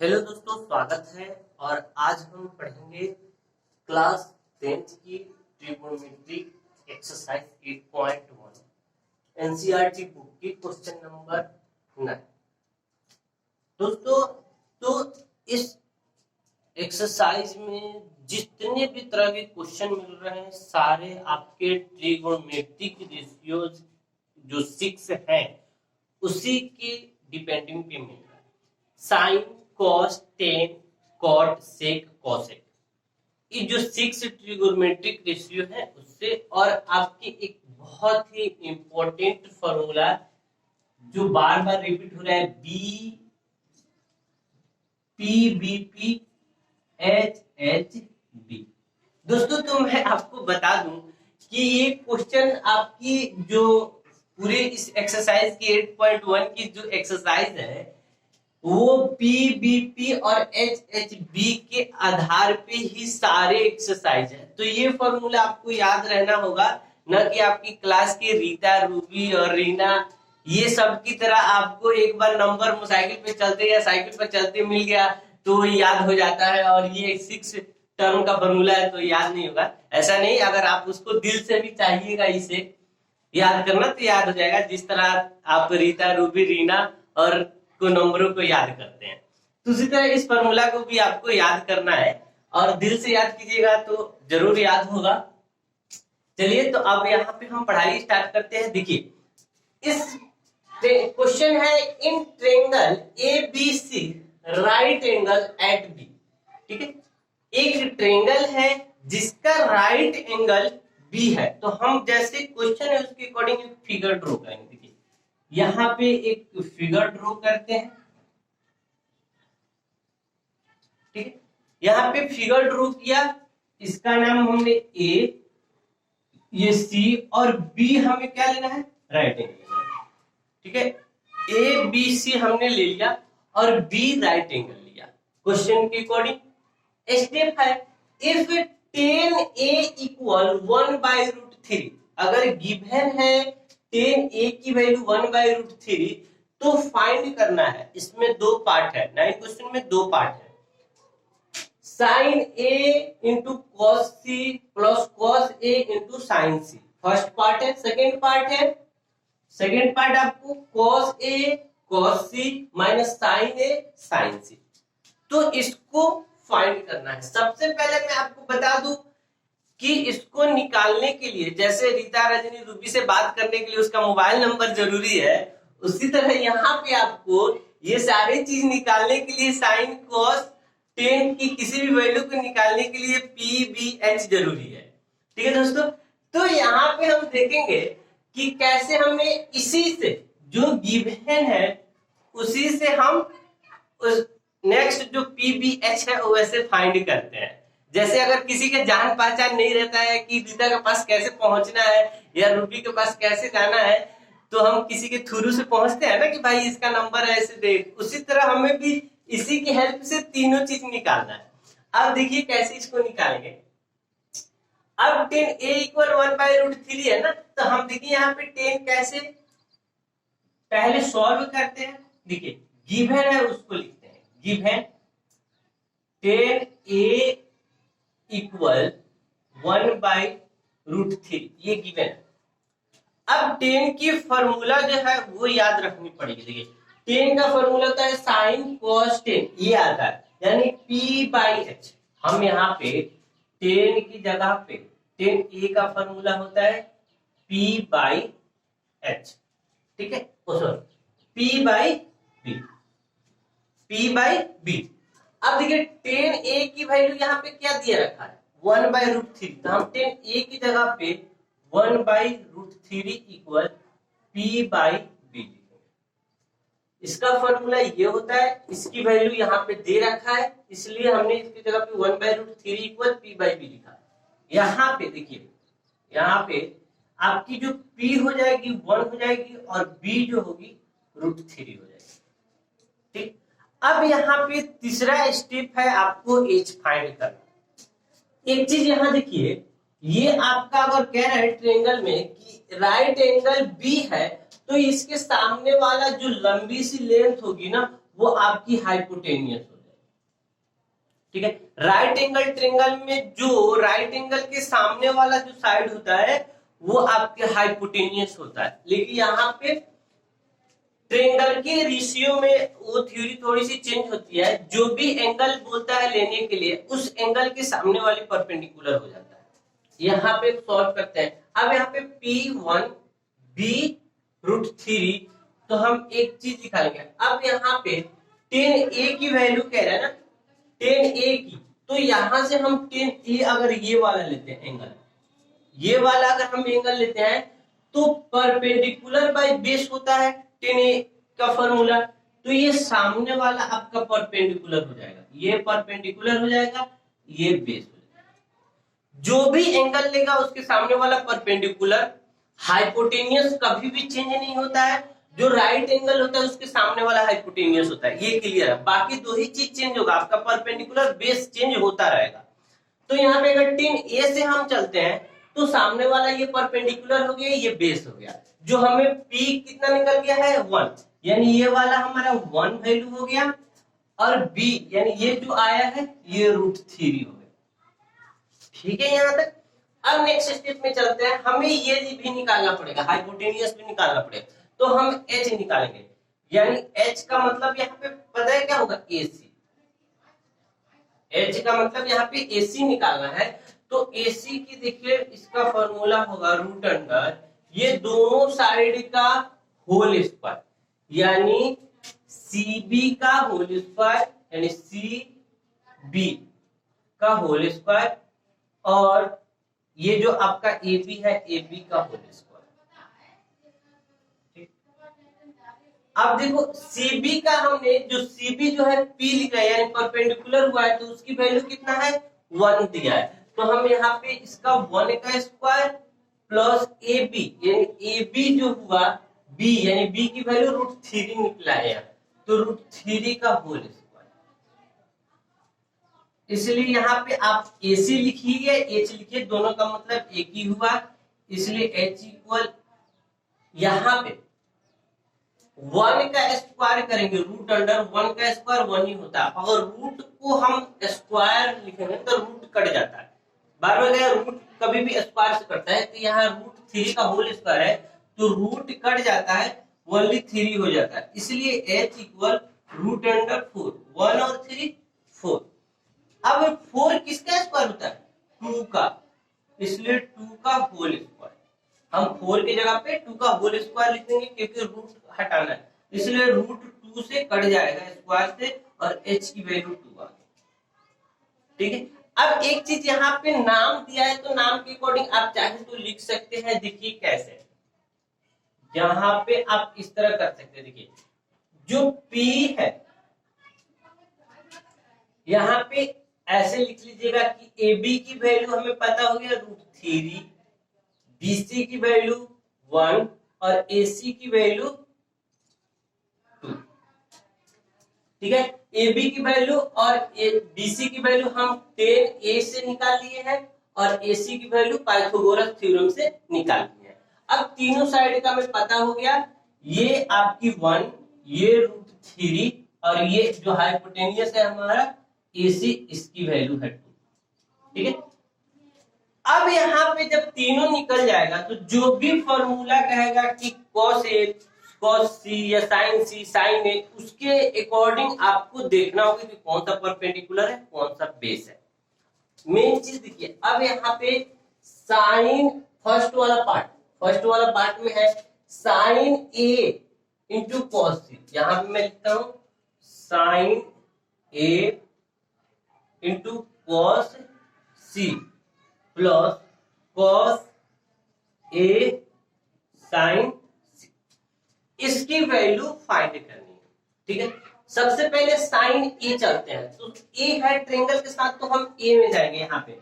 Hello दोस्तों, स्वागत है। और आज हम पढ़ेंगे क्लास 10th की ट्रिग्नोमेट्रिक एक्सरसाइज 8.1 एनसीईआरटी बुक की क्वेश्चन नंबर 9। दोस्तों, तो इस एक्सरसाइज में जितने भी तरह के क्वेश्चन मिल रहे हैं सारे आपके ट्रिग्नोमेट्रिक रेशियोज जो 6 हैं उसी के डिपेंडिंग पे मिल रहा है। साइन, कॉस, टेन, कॉट, सेक, कोसेक, ये जो 6 ट्रिग्नोमेट्रिक रेशियो है उससे। और आपकी एक बहुत ही इंपॉर्टेंट फॉर्मूला जो बार बार रिपीट हो रहा है, B P B P H H B. दोस्तों, तो मैं आपको बता दूं कि ये क्वेश्चन आपकी जो पूरे इस एक्सरसाइज की 8.1 की जो एक्सरसाइज है वो पीबीपी और एचएचबी के आधार पे ही सारे एक्सरसाइज है। तो ये फॉर्मूला आपको याद रहना होगा, न कि आपकी क्लास के रीता, रूबी और रीना ये सब की तरह आपको एक बार नंबर साइकिल पे चलते या साइकिल पर चलते मिल गया तो याद हो जाता है और ये 6 टर्म का फॉर्मूला है तो याद नहीं होगा। ऐसा नहीं, अगर आप उसको दिल से भी चाहिएगा इसे याद करना तो याद हो जाएगा, जिस तरह आप रीता, रूबी, रीना और को नंबरों को याद करते हैं। तो उसी तरह इस फॉर्मूला को भी आपको याद करना है और दिल से याद कीजिएगा तो जरूर याद होगा। चलिए, तो अब यहाँ पे हम पढ़ाई स्टार्ट करते हैं। देखिए, इस क्वेश्चन है, in triangle ABC right angle at B. ठीक है, एक ट्रायंगल है जिसका राइट एंगल बी है। तो हम जैसे क्वेश्चन है उसके अकॉर्डिंग एक फिगर ड्रॉ करेंगे। देखिए, यहाँ पे एक फिगर ड्रॉ करते हैं। ठीक है, यहाँ पे फिगर ड्रॉ किया, इसका नाम हमने ए, ये सी और बी हमें क्या लेना है, राइट एंगल। ठीक है, ए बी सी हमने ले लिया और बी राइट एंगल लिया क्वेश्चन के अकॉर्डिंग। स्टेप है, इफ 10a इक्वल 1/√3, अगर गिवन है 10a की वैल्यू 1/√3 तो फाइंड करना है। इसमें दो पार्ट है, 9 क्वेश्चन में दो पार्ट है। Sin a into cos C plus cos a into sin C, first part है। सेकेंड पार्ट आपको cos a cos C minus sin a sin C. तो इसको फाइंड करना है। सबसे पहले मैं आपको बता दूं कि इसको निकालने के लिए, जैसे रीता, रजनी, रूबी से बात करने के लिए उसका मोबाइल नंबर जरूरी है, उसी तरह यहाँ पे आपको ये सारी चीज निकालने के लिए साइन कॉस टेन की किसी भी वैल्यू को निकालने के लिए पी बी एच जरूरी है। ठीक है दोस्तों, तो यहाँ पे हम देखेंगे कि कैसे हमें इसी से जो गिवन है उसी से हम उस नेक्स्ट जो पीबीएच है वैसे फाइंड करते हैं। जैसे अगर किसी के जान पहचान नहीं रहता है कि रीता के पास कैसे पहुंचना है या रूबी के पास कैसे जाना है, तो हम किसी के थ्रू से पहुंचते हैं ना कि भाई इसका नंबर है ऐसे देख। उसी तरह हमें भी इसी की हेल्प से तीनों चीज निकालना है। अब देखिए कैसे इसको निकालेंगे। अब 10a इक्वल 1/√3 है ना, तो हम देखिए यहाँ पे 10 कैसे पहले सॉल्व करते हैं। देखिए, गिवन है उसको लिखते हैं, गिवन 10a इक्वल 1/√3, ये गिवन है। अब 10 की फॉर्मूला जो है वो याद रखनी पड़ेगी। देखिए, 10 का फॉर्मूला होता है साइन कॉस 10, ये आता है, यानी p/h। हम यहाँ पे 10 की जगह पे 10a का फॉर्मूला होता है p/h। ठीक है, p/b। अब देखिए 10a की वैल्यू यहाँ पे क्या दिया रखा है, 1/√3। तो हम 10a की जगह पे 1/√3 इक्वल p/b लिखेंगे। इसका फॉर्मूला ये होता है, इसकी वैल्यू यहाँ पे दे रखा है, इसलिए हमने इसकी जगह पे 1/√3 इक्वल p/b लिखा। यहाँ पे देखिए, यहाँ पे आपकी जो p हो जाएगी 1 हो जाएगी और b जो होगी √3 हो जाएगी। ठीक, अब यहाँ पे तीसरा स्टेप है आपको h फाइंड करना। एक चीज यहाँ देखिए, ये आपका अगर कह रहा है ट्रायंगल में कि राइट एंगल बी है तो इसके सामने वाला जो लंबी सी लेंथ होगी ना वो आपकी हाइपोटेनियस हो जाएगी। ठीक है। राइट एंगल ट्रायंगल में जो राइट एंगल के सामने वाला जो साइड होता है वो आपके हाइपोटेनियस होता है, लेकिन यहाँ पे ट्रायंगल के रेशियो में वो थ्योरी थोड़ी सी चेंज होती है। जो भी एंगल बोलता है लेने के लिए उस एंगल के सामने वाली परपेंडिकुलर हो जाता है। यहाँ पे सॉल्व करते हैं। अब यहाँ पे P1 B√3, तो हम एक चीज निकालेंगे। अब यहाँ पे 10A की वैल्यू कह रहा है ना, 10A की, तो यहां से हम 10A अगर ये वाला लेते हैं एंगल, ये वाला अगर हम एंगल लेते हैं तो परपेंडिकुलर बाय बेस होता है 10A का फॉर्मूला, तो ये सामने वाला आपका परपेंडिकुलर हो जाएगा, ये परपेंडिकुलर हो जाएगा, ये बेस हो जाएगा। जो भी एंगल लेगा उसके सामने वाला परपेंडिकुलर, हाइपोटेनियस कभी भी चेंज नहीं होता है। जो राइट एंगल होता है उसके सामने वाला हाइपोटेनियस होता है, ये क्लियर है। बाकी दो ही चीज चेंज होगा, आपका परपेंडिकुलर बेस चेंज होता रहेगा। तो यहाँ पे अगर 10A से हम चलते हैं तो सामने वाला ये परपेंडिकुलर हो गया, ये बेस हो गया। जो हमें P कितना निकल गया है 1, यानी ये वाला हमारा 1 वैल्यू हो गया, और B यानी ये जो आया है ये √3 हो गया। ठीक है यहाँ तक। अब नेक्स्ट स्टेप में चलते हैं। हमें ये भी निकालना पड़ेगा, हाइपोटेनियस भी निकालना पड़ेगा, तो हम H निकालेंगे। यानी H का मतलब यहाँ पे पता है क्या होगा, AC। H का मतलब यहाँ पे AC निकालना है, तो AC की देखिए इसका फॉर्मूला होगा √अंडर ये दोनों साइड का होल स्क्वायर, यानी CB का होल स्क्वायर, यानी CB का होल स्क्वायर, और ये जो आपका AB है AB का होल स्क्वायर। अब देखो CB का हमने जो CB जो है P लिखा है, यानी परपेंडिकुलर हुआ है, तो उसकी वैल्यू कितना है 1 दिया है। तो हम यहाँ पे इसका 1 का स्क्वायर प्लस AB, यानी AB जो हुआ B, यानी B की वैल्यू √3 निकला है, तो √3 का होल स्क्वायर। इसलिए यहाँ पे आप AC लिखिए, H लिखिए, दोनों का मतलब एक ही हुआ, इसलिए H इक्वल यहाँ पे 1 का स्क्वायर करेंगे, √1 का स्क्वायर 1 ही होता है। अगर रूट को हम स्क्वायर लिखेंगे तो रूट कट जाता है, बार बार रूट कभी भी स्क्वायर से कटता है, तो यहाँ √3 का होल स्क्वायर है तो रूट कट जाता है, ओनली 3 हो जाता है। इसलिए H इक्वल √4, 1 और 3 4। अब 4 किसका स्क्वायर होता है 2 का, इसलिए 2 का होल स्क्वायर। हम 4 की जगह पे 2 का होल स्क्वायर लिख देंगे क्योंकि रूट हटाना है, इसलिए √2 से कट जाएगा स्क्वायर से, और H की वैल्यू 2 आ गई। ठीक है। अब एक चीज यहाँ पे नाम दिया है, तो नाम के अकॉर्डिंग आप चाहे तो लिख सकते हैं। देखिए कैसे, यहाँ पे आप इस तरह कर सकते हैं। देखिए जो P है यहाँ पे ऐसे लिख लीजिएगा कि AB की वैल्यू हमें पता हो गया √3, BC की वैल्यू 1 और AC की वैल्यू 2। ठीक है, AB की वैल्यू और BC की वैल्यू हम 10A से निकाल लिए हैं, और AC की वैल्यू पाइथागोरस थ्योरम से निकाल लिए हैं। अब तीनों साइड का हमें पता हो गया, ये आपकी 1, ये √3, और ये जो हाइपोटेनियस है हमारा AC, इसकी वैल्यू है 2। ठीक है। अब यहाँ पे जब तीनों निकल जाएगा तो जो भी फॉर्मूला कहेगा कि cos A cos C या sin C sin A, उसके अकॉर्डिंग आपको देखना होगा कि कौन सा परपेंडिकुलर है कौन सा बेस है। मेन चीज देखिए, अब यहाँ पे साइन फर्स्ट वाला पार्ट में है sin A into cos C। यहाँ पे मैं लिखता हूं sin A into cos C plus cos A sin C, इसकी वैल्यू फाइंड करनी है। ठीक है, सबसे पहले sin A चलते हैं, तो A है ट्रायंगल के साथ, तो हम A में जाएंगे यहाँ पे।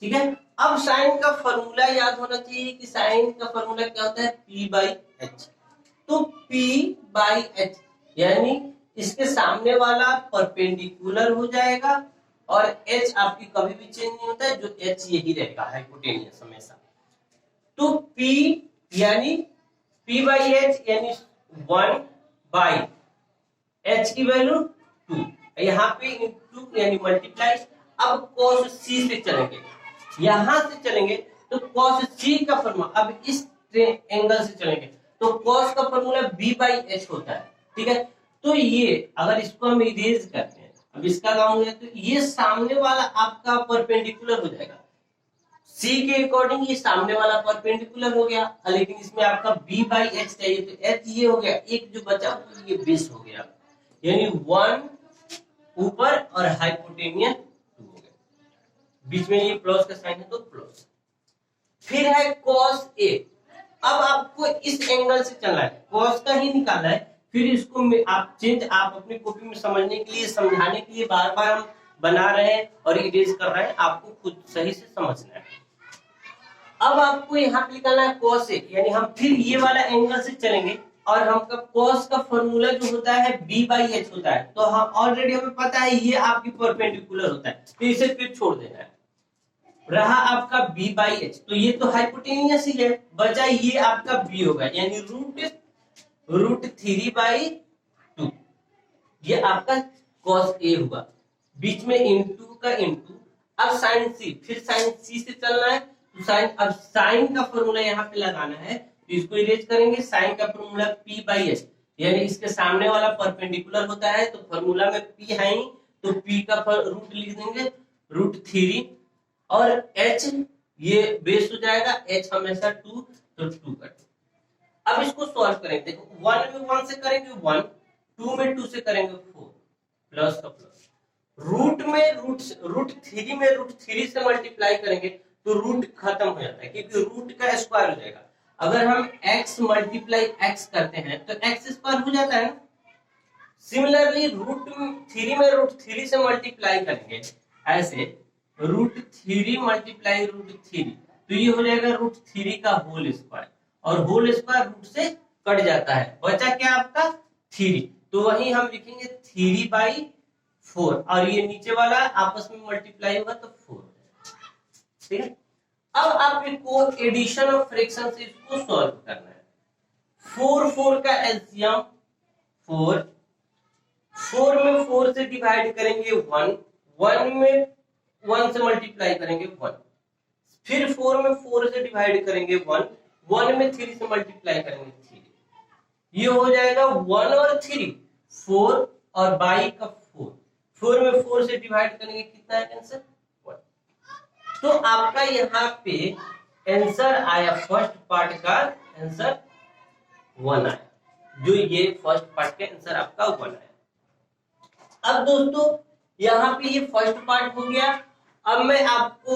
ठीक है, अब sin का फॉर्मूला याद होना चाहिए कि sin का फॉर्मूला क्या होता है P/H। तो P/H यानी इसके सामने वाला परपेंडिकुलर हो जाएगा, और H आपकी कभी भी चेंज नहीं होता है, जो H यही रहेगा हाइपोटेनियस हमेशा। तो P यानी P/H यानी 1/H की वैल्यू 2, यहाँ पे इंटू यानी मल्टीप्लाई। अब cos c से चलेंगे, यहां से चलेंगे तो cos c का फॉर्मूला, अब इस एंगल से चलेंगे तो cos का फॉर्मूला b/h होता है, ठीक है। तो ये अगर इसको हम इरेज करते हैं, अब इसका काम हो गया, तो ये सामने वाला आपका परपेंडिकुलर हो जाएगा, c के अकॉर्डिंग ये सामने वाला परपेंडिकुलर हो गया, लेकिन इसमें आपका b/h चाहिए, तो h ये हो गया, एक जो बचा तो ये बेस हो गया, यानी 1 ऊपर और हाइपोटेनियस 2 हो गया, बीच में ये प्लस का साइन है तो प्लस। फिर है cos a, अब आपको इस एंगल से चलना है, cos का ही निकाला है, फिर इसको आप अपनी कॉपी में समझने के लिए, समझाने के लिए बार बार हम बना रहे हैं और इरेज कर रहे हैं, आपको खुद सही से समझना है। अब आपको यहाँ पे निकालना है cos a, यानी हम फिर ये वाला एंगल से चलेंगे और हमका cos का फॉर्मूला जो होता है b/h होता है, तो हम ऑलरेडी हमें पता है ये आपकी परपेंडिकुलर होता है, तो इसे फिर छोड़ देना है। रहा आपका b/h, तो ये तो हाइपोटेनियस ही है, बचा ये आपका b होगा, यानी √3/2, ये आपका cos a हुआ, बीच में इंटू का इंटू। अब sin c, फिर sin c से चलना है, तो अब sin का फॉर्मूला यहाँ पे लगाना है, तो इसको इरेज करेंगे, sin का फॉर्मूला p/h, यानी इसके सामने वाला परपेंडिकुलर होता है, तो फॉर्मूला में p है ही, तो p का रूट लिख देंगे √3, और h ये बेस हो जाएगा, h हमेशा 2, तो 2 का 2। अब इसको सॉल्व करेंगे, देखो 1 में 1 से करेंगे 1, 2 में 2 से करेंगे 4, प्लस का प्लस, √3 में √3 से मल्टीप्लाई करेंगे तो रूट खत्म हो जाता है, क्योंकि रूट का स्क्वायर हो जाएगा। अगर हम x मल्टीप्लाई x करते हैं तो x स्क्वायर हो जाता है ना। सिमिलरली √3 में √3 से मल्टीप्लाई करेंगे, ऐसे √3 मल्टीप्लाई √3, तो ये हो जाएगा √3 का होल स्क्वायर, और होल स्क्वायर रूट से कट जाता है, बचा क्या आपका 3, तो वही हम लिखेंगे 3/4, और ये नीचे वाला आपस में मल्टीप्लाई होगा तो 4, ठीक है। अब आपको एडिशन ऑफ फ्रैक्शन से इसको सॉल्व करना है। 4 का एलसीएम 4 में 4 से डिवाइड करेंगे 1 में 1 से मल्टीप्लाई करेंगे 1, फिर 4 में 4 से डिवाइड करेंगे 1 में 3 से मल्टीप्लाई करेंगे 3, ये हो जाएगा 1 और 3, 4 और बाई का 4 में 4 से डिवाइड करेंगे, कितना है आंसर 1। तो आपका यहाँ पे आंसर आया, फर्स्ट पार्ट का आंसर 1 आया, जो ये फर्स्ट पार्ट का आंसर आपका 1 आया। अब दोस्तों यहाँ पे ये फर्स्ट पार्ट हो गया, अब मैं आपको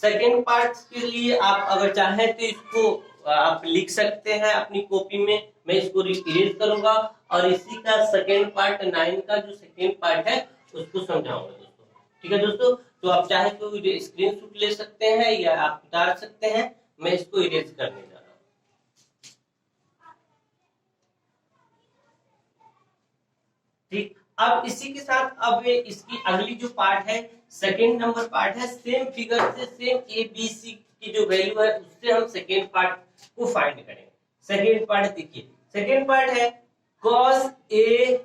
सेकेंड पार्ट के लिए, आप अगर चाहें तो इसको आप लिख सकते हैं अपनी कॉपी में, मैं इसको इरेज करूंगा और इसी का सेकेंड पार्ट 9 का जो सेकेंड पार्ट है उसको समझाऊंगा दोस्तों, ठीक है दोस्तों। तो आप चाहे तो स्क्रीनशॉट ले सकते हैं या आप उतार सकते हैं, मैं इसको इरेज करने जा रहा हूँ, ठीक। अब इसी के साथ अब इसकी अगली जो पार्ट है, सेकेंड नंबर पार्ट है, सेम फिगर से सेम ABC की जो वैल्यू है उससे हम सेकेंड पार्ट को फाइंड करेंगे। सेकेंड पार्ट देखिए, सेकेंड पार्ट है cos A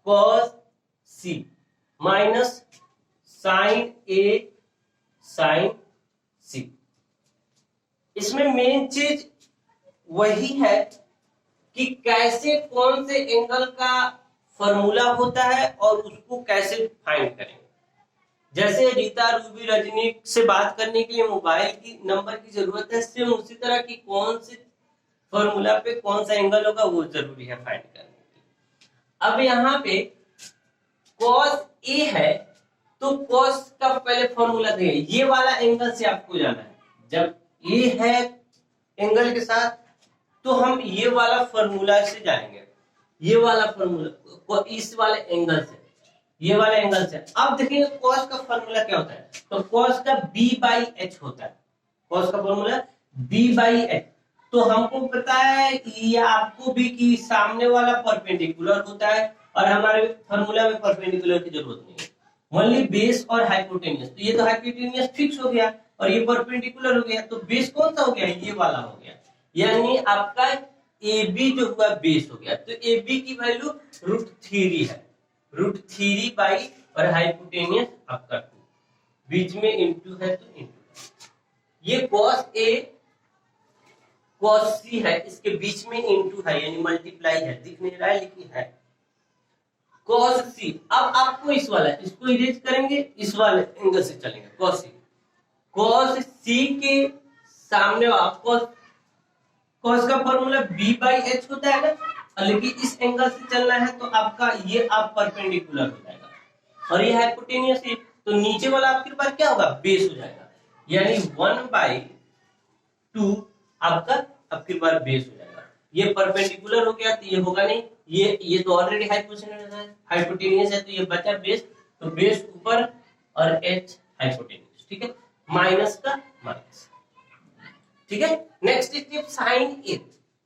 cos C minus sin A sin C। इसमें मेन चीज वही है कि कैसे कौन से एंगल का फॉर्मूला होता है और उसको कैसे फाइंड करेंगे। जैसे रीता, रूबी, रजनी से बात करने के लिए मोबाइल की नंबर की जरूरत है, सेम उसी तरह की कौन से फॉर्मूला पे कौन सा एंगल होगा वो जरूरी है फाइंड करने के लिए। अब यहाँ पे cos A है तो cos का पहले फॉर्मूला देंगे, ये वाला एंगल से आपको जाना है, जब A है एंगल के साथ तो हम ये वाला फॉर्मूला से जाएंगे, ये वाला फॉर्मूला इस वाले एंगल से, ये वाले एंगल से। अब देखिए cos का फॉर्मूला क्या होता है, तो cos का b/h होता है, cos का फॉर्मूला b/h, तो हमको पता है ये आपको भी कि सामने वाला परपेंडिकुलर होता है और हमारे फॉर्मूला में परपेंडिकुलर की जरूरत नहीं है, ओनली बेस और हाइपोटेनियस। तो ये तो हाइपोटेनियस फिक्स हो गया और ये परपेंडिकुलर हो गया, तो बेस कौन सा हो गया, ये वाला हो गया, यानी आपका AB जो हुआ बेस हो गया। तो AB की वैल्यू √3 है, √3 बाई और हाइपोटेनियस आपका 2, बीच में इंटू है तो इंटू। ये cos A cos C है, इसके बीच में इंटू है यानी मल्टीप्लाई है, दिख नहीं रहा है लेकिन है cos C। अब आपको इस वाला इसको इरेज करेंगे, इस वाले एंगल से चलेंगे cos C के सामने आपको cos का फॉर्मूला B/H होता है ना, और लेकिन इस एंगल से चलना है तो आपका ये आप परपेंडिकुलर हो जाएगा और ये हाइपोटेनियस है, तो नीचे वाला आपके पास क्या होगा, बेस हो जाएगा, यानी 1/2 आपका आपके पास बेस हो जाएगा। ये परपेंडिकुलर हो गया तो ये होगा नहीं, ये तो ऑलरेडी हाइपोटेनियस है तो ये बचा बेस, तो बेस ऊपर और h हाइपोटेनियस, ठीक है, माइनस का माइनस, ठीक है। नेक्स्ट स्टेप साइन ए।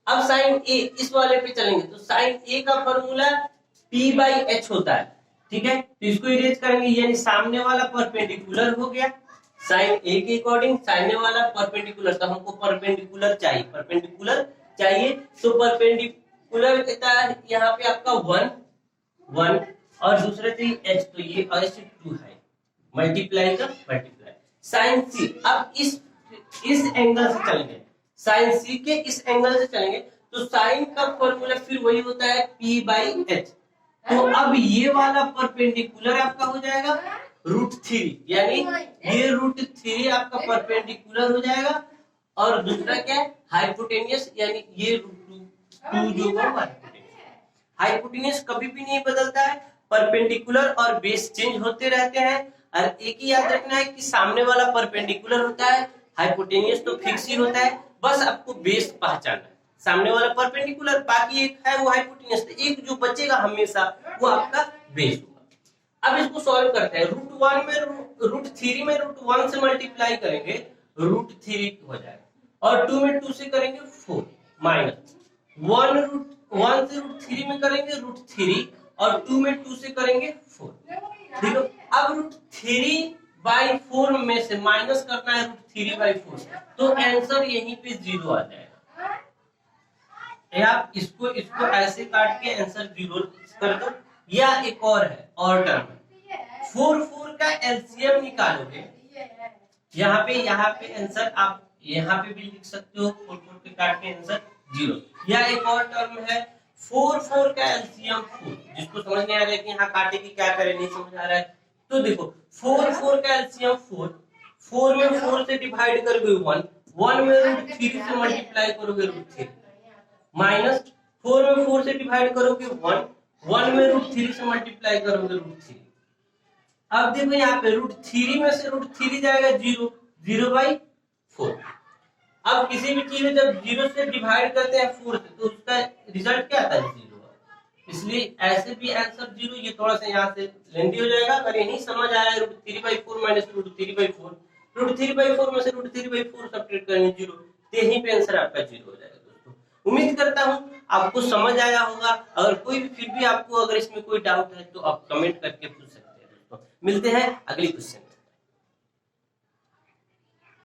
अब साइन ए इस वाले पे चलेंगे तो साइन ए का फॉर्मूला P/H होता है, ठीक है, तो इसको इरेज करेंगे यानी सामने वाला परपेंडिकुलर हो गया साइन ए के अकॉर्डिंग, सामने वाला परपेंडिकुलर, तो हमको परपेंडिकुलर चाहिए, तो परपेंडिकुलर कहता है यहाँ पे आपका 1 और दूसरा चाहिए h, तो ये h2 है, मल्टीप्लाई का मल्टीप्लाई साइन सी। अब इस एंगल से चलेंगे, साइन सी के इस एंगल से चलेंगे तो साइन का फॉर्मूला फिर वही होता है P/H, तो अब ये वाला परपेंडिकुलर आपका हो जाएगा √3, यानी ये √3 आपका परपेंडिकुलर हो जाएगा और दूसरा क्या है हाइपोटेनियस, यानी ये √2 जो होगा हाइपोटेनियस कभी भी नहीं बदलता है, परपेंडिकुलर और बेस चेंज होते रहते हैं, और एक ही याद रखना है कि सामने वाला परपेंडिकुलर होता है, हाइपोटेनियस तो फिक्स ही होता है, बस आपको बेस पहचानना है, सामने वाला परपेंडिकुलर बाकी एक है वो हाइपोटेनियस, तो एक जो बचेगा हमेशा वो आपका बेस होगा। अब इसको सॉल्व करते हैं, √1 में √3 में √1 से मल्टीप्लाई करेंगे √3 हो जाएगा और 2 में 2 से करेंगे 4 माइनस 1 से √3 में करेंगे √3 और 2 में 2 से करेंगे 4, ठीक है। अब √3/4 में से माइनस करना है √3/4, तो आंसर यहीं पे 0 आ जाएगा। आप इसको ऐसे काट के आंसर 0 कर दो, या एक और है और टर्म 4 का एलसीएम निकालोगे, यहाँ पे आंसर आप यहाँ पे भी लिख सकते हो, 4 के काट के आंसर 0, या एक और टर्म है 4 का एलसीएम 4, जिसको समझ नहीं आ रहा है कि यहाँ काटे की क्या करें, नहीं समझ आ रहा है तो देखो 4 का एलसीएम 4 में 4 से डिवाइड करोगे 1 में √3 से मल्टीप्लाई करोगे √3 माइनस 4 में 4 से डिवाइड करोगे 1 में √3 से मल्टीप्लाई करोगे √3। अब देखो यहाँ पे √3 में से √3 जाएगा 0/4। अब किसी भी चीज में जब 0 से डिवाइड करते हैं 4 से तो उसका रिजल्ट क्या आता है 0, इसलिए ऐसे भी आंसर 0। ये थोड़ा सा यहाँ से लेंथी हो जाएगा, अगर ये नहीं समझ आया √3/4 माइनस √3/4, √3/4 में से √3/4 सब्ट्रैक्ट करेंगे 0, तो यहीं पे आंसर आपका 0 हो जाएगा। दोस्तों उम्मीद करता हूँ आपको समझ आया होगा, अगर कोई भी फिर भी आपको अगर इसमें कोई डाउट है तो आप कमेंट करके पूछ सकते हैं। दोस्तों मिलते हैं अगली क्वेश्चन।